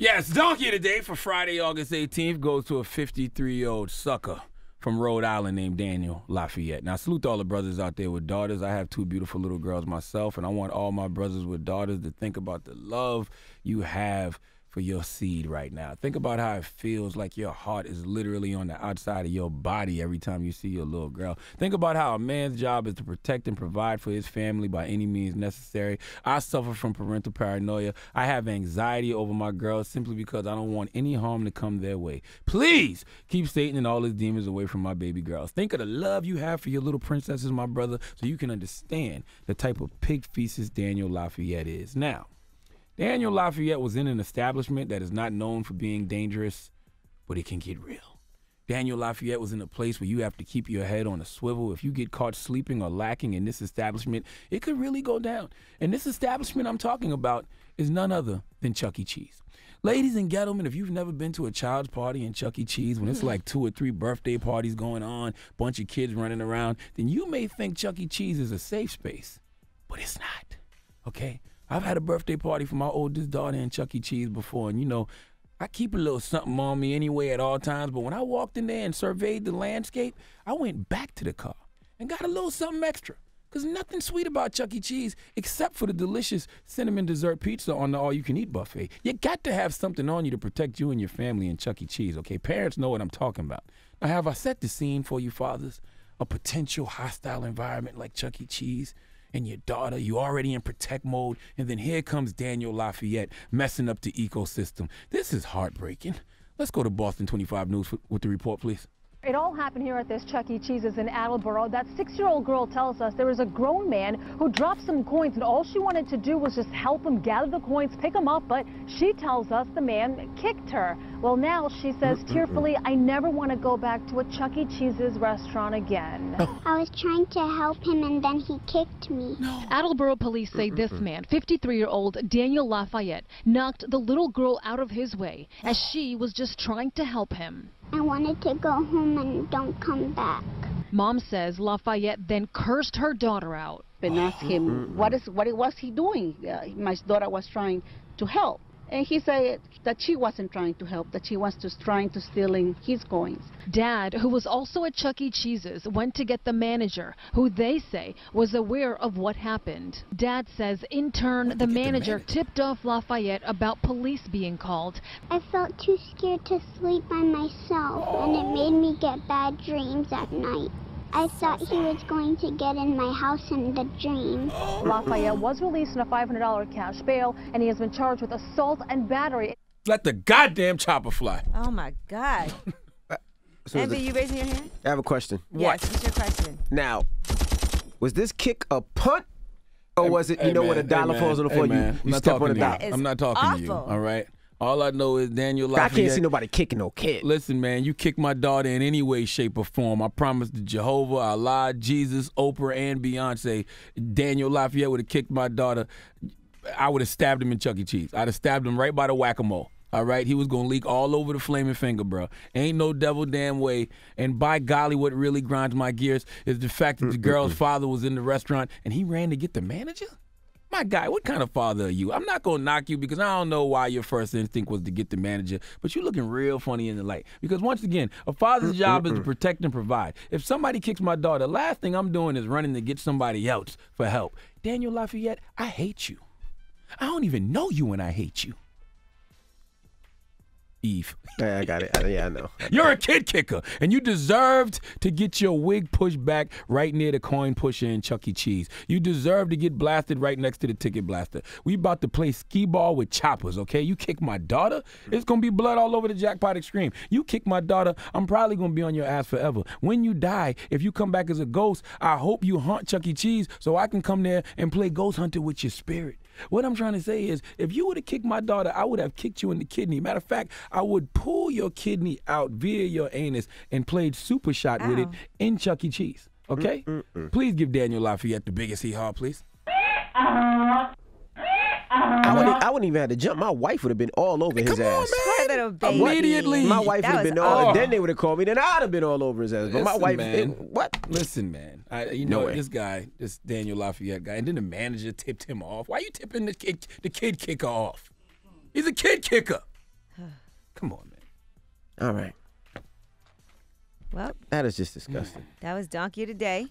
Yes, donkey of the day for Friday, August 18th goes to a 53-year-old sucker from Rhode Island named Daniel Lafayette. Now, salute to all the brothers out there with daughters. I have 2 beautiful little girls myself, and I want all my brothers with daughters to think about the love you have for your seed right now. Think about how it feels like your heart is literally on the outside of your body every time you see your little girl. Think about how a man's job is to protect and provide for his family by any means necessary. I suffer from parental paranoia. I have anxiety over my girls simply because I don't want any harm to come their way. Please keep Satan and all his demons away from my baby girls. Think of the love you have for your little princesses, my brother, so you can understand the type of pig feces Daniel Lafayette is. Now, Daniel Lafayette was in an establishment that is not known for being dangerous, but it can get real. Daniel Lafayette was in a place where you have to keep your head on a swivel. If you get caught sleeping or lacking in this establishment, it could really go down. And this establishment I'm talking about is none other than Chuck E. Cheese. Ladies and gentlemen, if you've never been to a child's party in Chuck E. Cheese, when it's like 2 or 3 birthday parties going on, bunch of kids running around, then you may think Chuck E. Cheese is a safe space, but it's not, okay? I've had a birthday party for my oldest daughter in Chuck E. Cheese before, and you know, I keep a little something on me anyway at all times, but when I walked in there and surveyed the landscape, I went back to the car and got a little something extra. Because nothing sweet about Chuck E. Cheese except for the delicious cinnamon dessert pizza on the all-you-can-eat buffet. You got to have something on you to protect you and your family in Chuck E. Cheese, okay? Parents know what I'm talking about. Now, have I set the scene for you, fathers? A potential hostile environment like Chuck E. Cheese? And your daughter, you already in protect mode, and then here comes Daniel Lafayette messing up the ecosystem. This is heartbreaking. Let's go to Boston 25 News with the report, please. It all happened here at this Chuck E. Cheese's in Attleboro. That 6-year-old girl tells us there was a grown man who dropped some coins, and all she wanted to do was just help him gather the coins, pick them up, but she tells us the man kicked her. Well, now she says tearfully, I never want to go back to a Chuck E. Cheese's restaurant again. I was trying to help him, and then he kicked me. No. Attleboro police say this man, 53-year-old Daniel Lafayette, knocked the little girl out of his way as she was just trying to help him. I wanted to go home and don't come back. Mom says Lafayette then cursed her daughter out. And asked him what was he doing. My daughter was trying to help. And he said that she wasn't trying to help, that she was just trying to steal his coins. Dad, who was also at Chuck E. Cheese's, went to get the manager, who they say was aware of what happened. Dad says, in turn, the manager tipped off Lafayette about police being called. I felt too scared to sleep by myself, and it made me get bad dreams at night. I thought he was going to get in my house in the dream. Lafayette was released on a $500 cash bail, and he has been charged with assault and battery. Let the goddamn chopper fly. Oh, my God. Envy, you raising your hand? I have a question. Yes, what's your question? Now, was this kick a punt? Or was it, when a dollar falls on the floor, you step on the dollar? I'm not talking to you, all right? All I know is Daniel Lafayette. I can't see nobody kicking no kid. Listen, man, you kick my daughter in any way, shape, or form. I promise to Jehovah, Allah, Jesus, Oprah, and Beyonce, Daniel Lafayette would have kicked my daughter. I would have stabbed him in Chuck E. Cheese. I'd have stabbed him right by the whack-a-mole. All right? He was going to leak all over the flaming finger, bro. Ain't no devil damn way. And by golly, what really grinds my gears is the fact that the girl's father was in the restaurant and he ran to get the manager? My guy, what kind of father are you? I'm not going to knock you because I don't know why your first instinct was to get the manager, but you're looking real funny in the light. Because once again, a father's job is to protect and provide. If somebody kicks my daughter, the last thing I'm doing is running to get somebody else for help. Daniel Lafayette, I hate you. I don't even know you and I hate you. Eve. Yeah, I got it. Yeah, I know. You're a kid kicker, and you deserved to get your wig pushed back right near the coin pusher in Chuck E. Cheese. You deserve to get blasted right next to the ticket blaster. We about to play skee ball with choppers, okay? You kick my daughter, it's going to be blood all over the Jackpot Extreme. You kick my daughter, I'm probably going to be on your ass forever. When you die, if you come back as a ghost, I hope you haunt Chuck E. Cheese so I can come there and play ghost hunter with your spirit. What I'm trying to say is, if you would have kicked my daughter, I would have kicked you in the kidney. Matter of fact, I would pull your kidney out via your anus and played super shot with it in Chuck E. Cheese. Okay? Please give Daniel Lafayette the biggest hee-haw, please. I wouldn't even have to jump. My wife would have been all over his ass. Poor little baby. Immediately. My wife would have been all. Then they would have called me. Then I'd have been all over his ass. But my wife, what? Listen, man. This guy, this Daniel Lafayette guy, and then the manager tipped him off. Why are you tipping the kid kicker off? He's a kid kicker. Come on, man. All right. Well, that is just disgusting. That was Donkey of the Day.